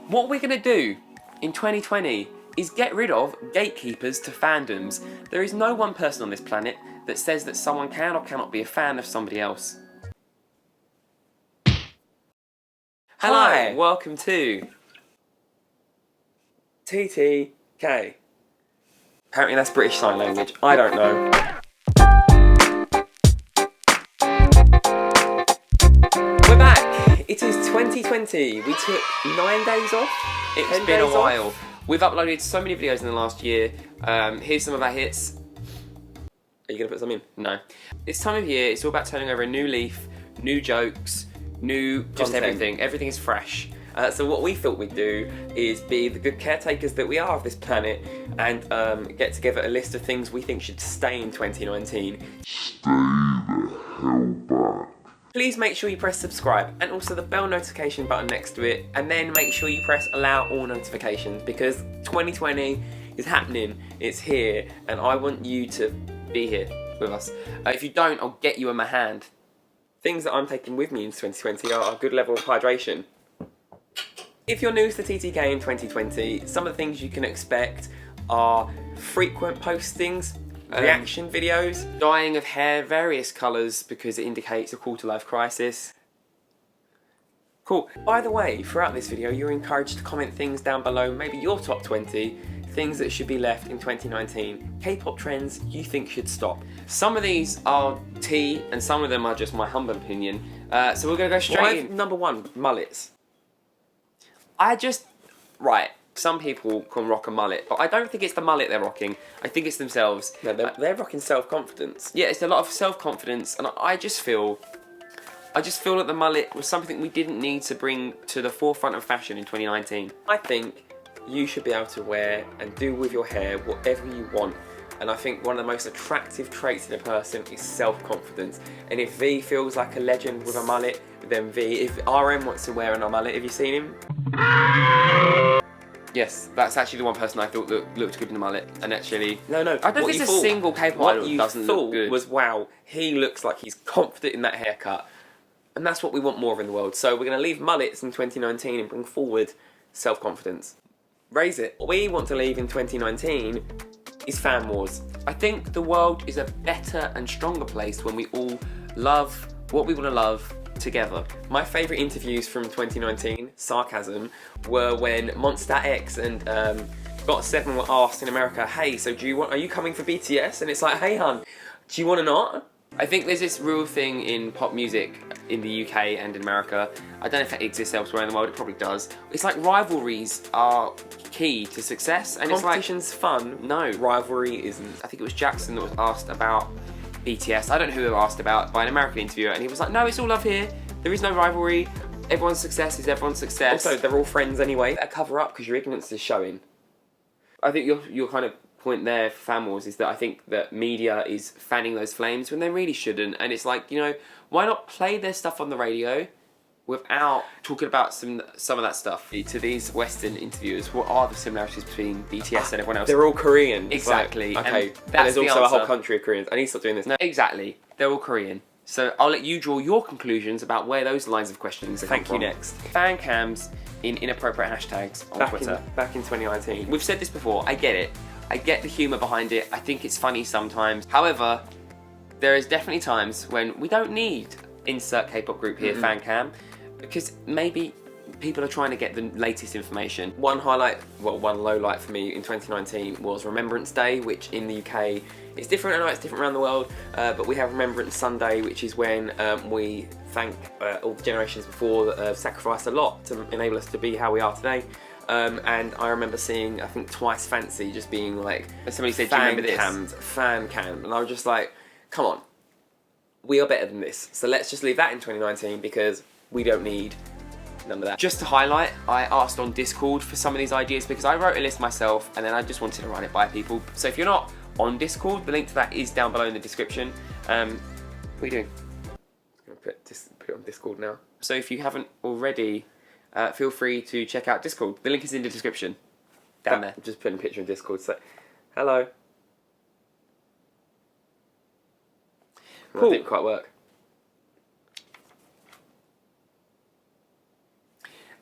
What we're going to do in 2020 is get rid of gatekeepers to fandoms. There is no one person on this planet that says that someone can or cannot be a fan of somebody else. Hello, welcome to TTK. Apparently that's British Sign Language, I don't know. We're back! It is 2020. We took 9 days off. It's been a while. We've uploaded so many videos in the last year. Here's some of our hits. Are you going to put some in? No. This time of year, it's all about turning over a new leaf, new jokes, new just everything. Everything is fresh. So what we thought we'd do is be the good caretakers that we are of this planet and get together a list of things we think should stay in 2019. Stay the hell back. Please make sure you press subscribe and also the bell notification button next to it, and then make sure you press allow all notifications because 2020 is happening, it's here, and I want you to be here with us. If you don't, I'll get you in my hand. Things that I'm taking with me in 2020 are a good level of hydration. If you're new to the TTK in 2020, some of the things you can expect are frequent postings, reaction videos, dyeing of hair various colours because it indicates a quarter life crisis. Cool. By the way, throughout this video you're encouraged to comment things down below, maybe your top 20 things that should be left in 2019, K-pop trends you think should stop. Some of these are tea and some of them are just my humble opinion, so we're going to go straight in. Number 1, mullets. Right, some people can rock a mullet, but I don't think it's the mullet they're rocking. I think it's themselves. No, they're rocking self-confidence. Yeah, it's a lot of self-confidence, and I just feel that the mullet was something we didn't need to bring to the forefront of fashion in 2019. I think you should be able to wear and do with your hair whatever you want. And I think one of the most attractive traits in a person is self-confidence. And if V feels like a legend with a mullet, then V. If RM wants to wear a mullet, have you seen him? Yes, that's actually the one person I thought that looked good in the mullet. And actually, no, I don't think there's a single K-pop idol that doesn't look good. Was wow, he looks like he's confident in that haircut, and that's what we want more of in the world. So we're going to leave mullets in 2019 and bring forward self-confidence. Raise it. What we want to leave in 2019 is fan wars. I think the world is a better and stronger place when we all love what we want to love together. My favourite interviews from 2019, sarcasm, were when Monster X and GOT7 were asked in America, hey, so are you coming for BTS? And it's like, hey hun, do you want to not? I think there's this real thing in pop music in the UK and in America. I don't know if it exists elsewhere in the world, it probably does. It's like rivalries are key to success, and competition's fun. No, rivalry isn't. I think it was Jackson that was asked about BTS. I don't know who they were asked about by an American interviewer, and he was like, no, it's all love here. There is no rivalry. Everyone's success is everyone's success. Also, they're all friends anyway. A cover up because your ignorance is showing. I think your kind of point there for fan wars is that I think that media is fanning those flames when they really shouldn't, and it's like, you know, why not play their stuff on the radio without talking about some of that stuff? To these Western interviewers, what are the similarities between BTS and everyone else? They're all Korean. Exactly. Like, okay, and there's also a whole country of Koreans. I need to stop doing this. No, exactly. They're all Korean. So I'll let you draw your conclusions about where those lines of questions come from. Thank you. Next. Fancams in inappropriate hashtags on Twitter. Back in 2019. We've said this before, I get it. I get the humour behind it. I think it's funny sometimes. However, there is definitely times when we don't need insert K-pop group here, Fancam, because maybe people are trying to get the latest information. One highlight, well, one low light for me in 2019 was Remembrance Day, which in the UK is different. I know it's different around the world, but we have Remembrance Sunday, which is when we thank all the generations before that have sacrificed a lot to enable us to be how we are today. And I remember seeing, I think, Twice Fancy just being like, somebody said, do you remember this? Fancam, and I was just like, come on, we are better than this. So let's just leave that in 2019 because we don't need none of that. Just to highlight, I asked on Discord for some of these ideas because I wrote a list myself and then I just wanted to run it by people. So if you're not on Discord, the link to that is down below in the description. What are you doing? I'm going to put it on Discord now. So if you haven't already, feel free to check out Discord. The link is in the description. Down there. Just putting a picture in Discord. So, hello. Cool. That didn't quite work.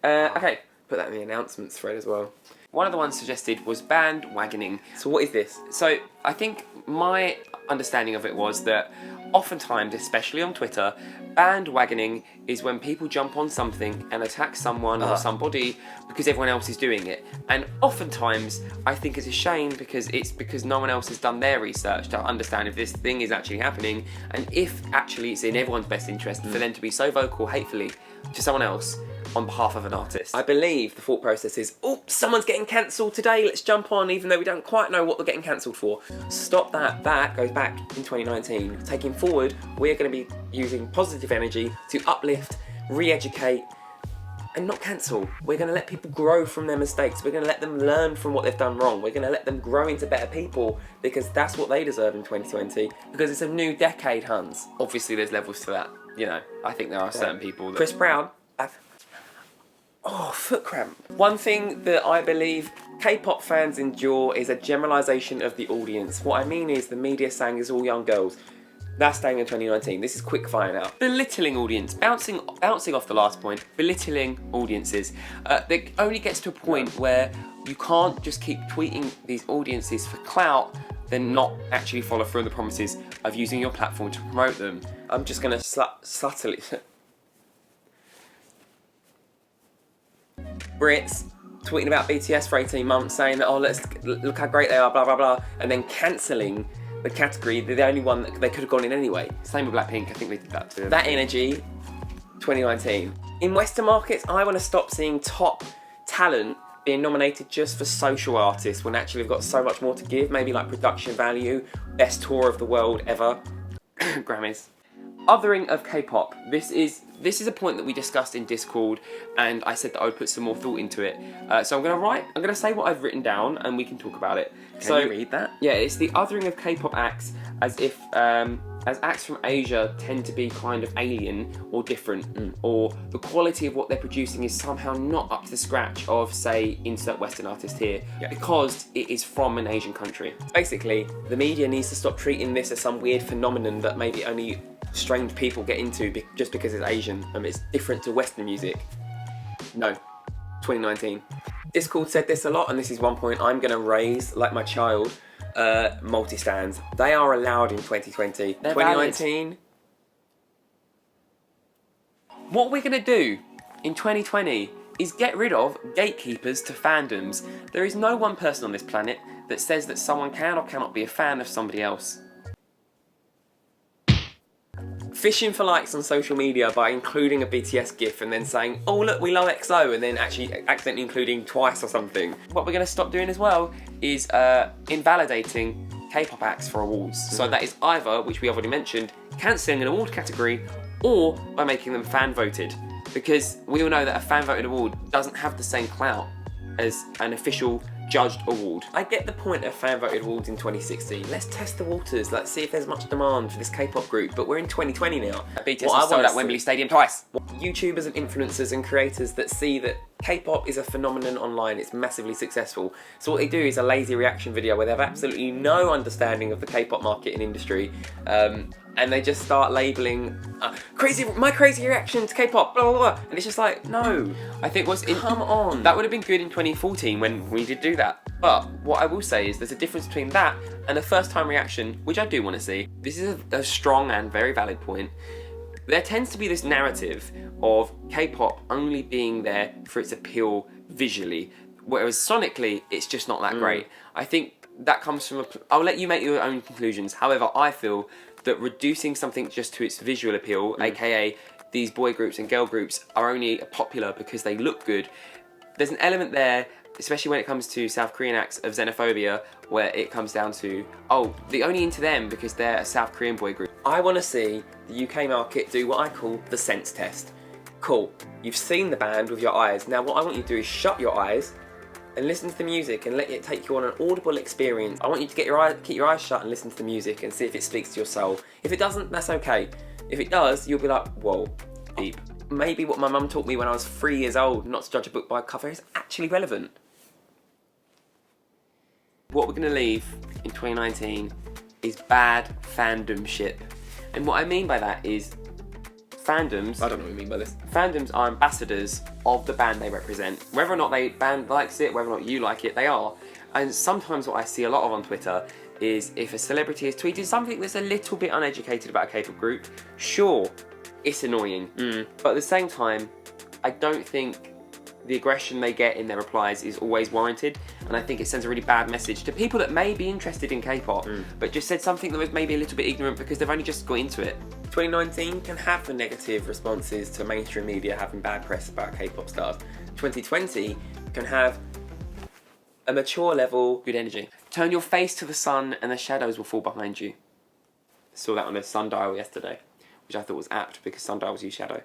Okay, put that in the announcements thread as well. One of the ones suggested was bandwagoning. So what is this? So I think my understanding of it was that oftentimes, especially on Twitter, bandwagoning is when people jump on something and attack someone or somebody because everyone else is doing it. And oftentimes, I think it's a shame because no one else has done their research to understand if this thing is actually happening and if actually it's in everyone's best interest for them to be so vocal hatefully to someone else on behalf of an artist. I believe the thought process is, oh, someone's getting cancelled today, let's jump on, even though we don't quite know what they're getting cancelled for. Stop that. That goes back in 2019. Taking forward, we're going to be using positive energy to uplift, re-educate, and not cancel. We're going to let people grow from their mistakes. We're going to let them learn from what they've done wrong. We're going to let them grow into better people because that's what they deserve in 2020. Because it's a new decade, Hans. Obviously, there's levels to that. You know, I think there are certain people that... Chris Brown... foot cramp. One thing that I believe K-pop fans endure is a generalisation of the audience. What I mean is the media saying it's all young girls. That's staying in 2019. This is quick fire now. Belittling audience. Bouncing off the last point, belittling audiences. It only gets to a point where you can't just keep tweeting these audiences for clout, then not actually follow through on the promises of using your platform to promote them. I'm just going to subtly... Brits tweeting about BTS for 18 months saying that, oh, look how great they are, blah, blah, blah, and then cancelling the category, they're the only one that they could have gone in anyway. Same with Blackpink, I think they did that too. That energy, 2019. In Western markets, I want to stop seeing top talent being nominated just for social artists when actually we've got so much more to give, maybe like production value, best tour of the world ever, Grammys. Othering of K-pop. This is a point that we discussed in Discord, and I said that I would put some more thought into it. So I'm going to say what I've written down, and we can talk about it. Can you read that? Yeah, it's the othering of K-pop acts as if as acts from Asia tend to be kind of alien or different, or the quality of what they're producing is somehow not up to the scratch of, say, insert Western artist here, because it is from an Asian country. Basically, the media needs to stop treating this as some weird phenomenon that maybe only strange people get into just because it's Asian and it's different to Western music. No, 2019. Discord said this a lot, and this is one point I'm going to raise, like my child, multi-stands. They are allowed in 2020. They're 2019. Valid. What we're going to do in 2020 is get rid of gatekeepers to fandoms. There is no one person on this planet that says that someone can or cannot be a fan of somebody else. Fishing for likes on social media by including a BTS gif and then saying, oh look, we love EXO, and then actually accidentally including twice or something. What we're going to stop doing as well is invalidating K-pop acts for awards. So that is either, which we have already mentioned, cancelling an award category, or by making them fan voted. Because we all know that a fan voted award doesn't have the same clout as an official judged award. I get the point of fan voted awards in 2016. Let's test the waters. Let's see if there's much demand for this K-pop group. But we're in 2020 now. BTS has sold out Wembley Stadium twice. YouTubers and influencers and creators that see that K-pop is a phenomenon online. It's massively successful. So what they do is a lazy reaction video where they have absolutely no understanding of the K-pop market and industry. And they just start labelling my crazy reaction to K-pop, blah, blah, blah. And it's just like, no. I think come on. That would have been good in 2014 when we did do that. But what I will say is there's a difference between that and a first-time reaction, which I do want to see. This is a strong and very valid point. There tends to be this narrative of K-pop only being there for its appeal visually, whereas sonically, it's just not that great. I think that comes from I'll let you make your own conclusions. However, I feel that reducing something just to its visual appeal, aka these boy groups and girl groups are only popular because they look good. There's an element there, especially when it comes to South Korean acts, of xenophobia, where it comes down to, oh, they're only into them because they're a South Korean boy group. I want to see the UK market do what I call the sense test. Cool, you've seen the band with your eyes. Now what I want you to do is shut your eyes and listen to the music and let it take you on an audible experience. I want you to keep your eyes shut and listen to the music and see if it speaks to your soul. If it doesn't, that's okay. If it does, you'll be like, whoa, deep. Maybe what my mum taught me when I was 3 years old, not to judge a book by a cover, is actually relevant. What we're going to leave in 2019 is bad fandomship. And what I mean by that is fandoms... I don't know what you mean by this. Fandoms are ambassadors of the band they represent. Whether or not the band likes it, whether or not you like it, they are. And sometimes what I see a lot of on Twitter is if a celebrity has tweeted something that's a little bit uneducated about a K-pop group, sure, it's annoying. But at the same time, I don't think the aggression they get in their replies is always warranted, and I think it sends a really bad message to people that may be interested in K-pop, but just said something that was maybe a little bit ignorant because they've only just got into it. 2019 can have the negative responses to mainstream media having bad press about K-pop stars. 2020 can have a mature level, good energy. Turn your face to the sun and the shadows will fall behind you. Saw that on a sundial yesterday, which I thought was apt because sundials use shadow.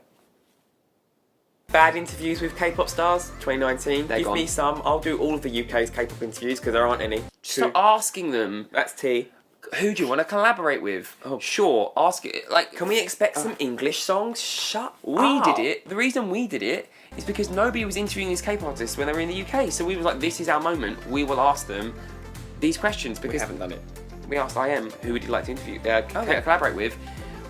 Bad interviews with K-pop stars, 2019. Give me some. I'll do all of the UK's K-pop interviews because there aren't any. Stop asking them. That's T. Who do you want to collaborate with? Oh, sure. Ask it. Like, can we expect some English songs? Shut up. We did it. The reason we did it is because nobody was interviewing these K-pop artists when they were in the UK. So we was like, this is our moment. We will ask them these questions because we haven't done it. We asked IM who would you like to interview, collaborate with.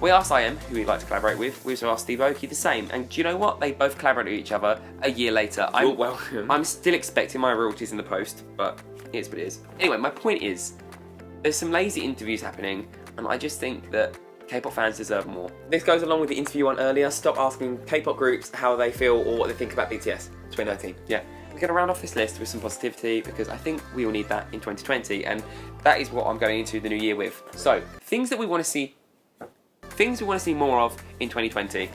We asked IM who we'd like to collaborate with. We also asked Steve Aoki the same. And do you know what? They both collaborated with each other a year later. You're welcome. I'm still expecting my royalties in the post, but it is what it is. Anyway, my point is, there's some lazy interviews happening, and I just think that K-pop fans deserve more. This goes along with the interview one earlier. Stop asking K-pop groups how they feel or what they think about BTS 2019. Yeah. We're going to round off this list with some positivity because I think we will need that in 2020, and that is what I'm going into the new year with. So, things we want to see more of in 2020.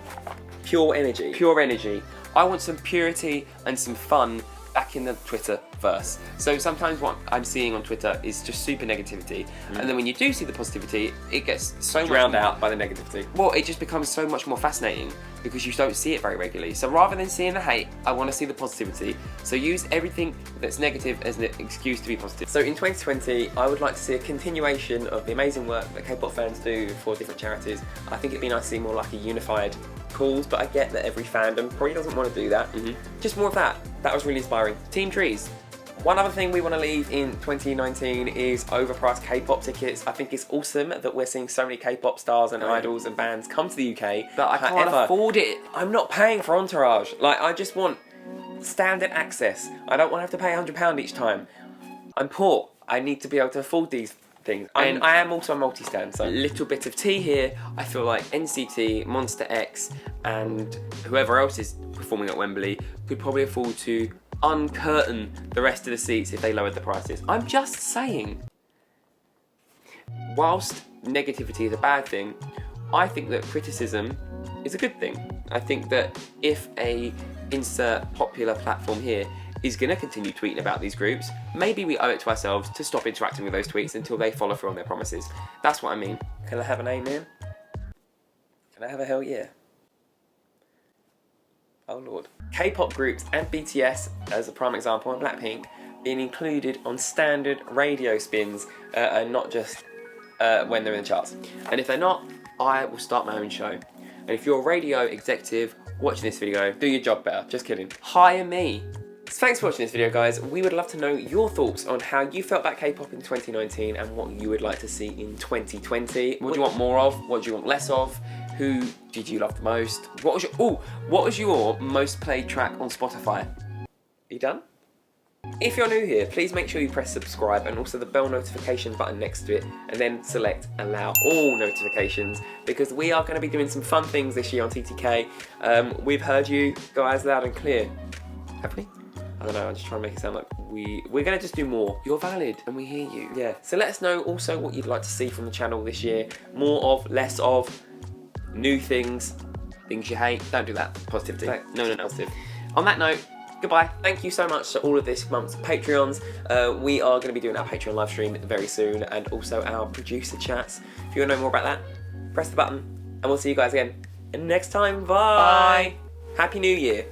Pure energy. Pure energy. I want some purity and some fun back in the Twitterverse. So sometimes what I'm seeing on Twitter is just super negativity, and then when you do see the positivity, it gets so drowned out by the negativity. Well, it just becomes so much more fascinating because you don't see it very regularly. So rather than seeing the hate, I want to see the positivity. So use everything that's negative as an excuse to be positive. So in 2020, I would like to see a continuation of the amazing work that K-pop fans do for different charities. I think it'd be nice to see more like a unified cause, but I get that every fandom probably doesn't want to do that. Just more of that. That was really inspiring. Team Trees. One other thing we want to leave in 2019 is overpriced K-pop tickets. I think it's awesome that we're seeing so many K-pop stars and idols and bands come to the UK. But I can't afford it. I'm not paying for Entourage. Like, I just want standard access. I don't want to have to pay £100 each time. I'm poor. I need to be able to afford these things. And I am also a multi-stan, so a little bit of tea here. I feel like NCT, Monster X, and whoever else is performing at Wembley could probably afford to uncurtain the rest of the seats if they lowered the prices. I'm just saying. Whilst negativity is a bad thing, I think that criticism is a good thing. I think that if a insert popular platform here is going to continue tweeting about these groups, maybe we owe it to ourselves to stop interacting with those tweets until they follow through on their promises. That's what I mean. Can I have an amen? Can I have a hell yeah? Oh Lord. K-pop groups and BTS, as a prime example, and Blackpink, being included on standard radio spins and not just when they're in the charts. And if they're not, I will start my own show. And if you're a radio executive watching this video, do your job better. Just kidding. Hire me. Thanks for watching this video, guys. We would love to know your thoughts on how you felt about K-pop in 2019 and what you would like to see in 2020. What do you want more of? What do you want less of? Who did you love the most? What was your most played track on Spotify? Are you done? If you're new here, please make sure you press subscribe and also the bell notification button next to it, and then select allow all notifications, because we are going to be doing some fun things this year on TTK. We've heard you guys loud and clear. Have we? I don't know, I'm just trying to make it sound like we're going to just do more. You're valid and we hear you. Yeah. So let us know also what you'd like to see from the channel this year. More of, less of, new things, things you hate. Don't do that. Positivity. No. Positive. On that note, goodbye. Thank you so much to all of this month's Patreons. We are going to be doing our Patreon live stream very soon, and also our producer chats. If you want to know more about that, press the button and we'll see you guys again next time. Bye. Happy New Year.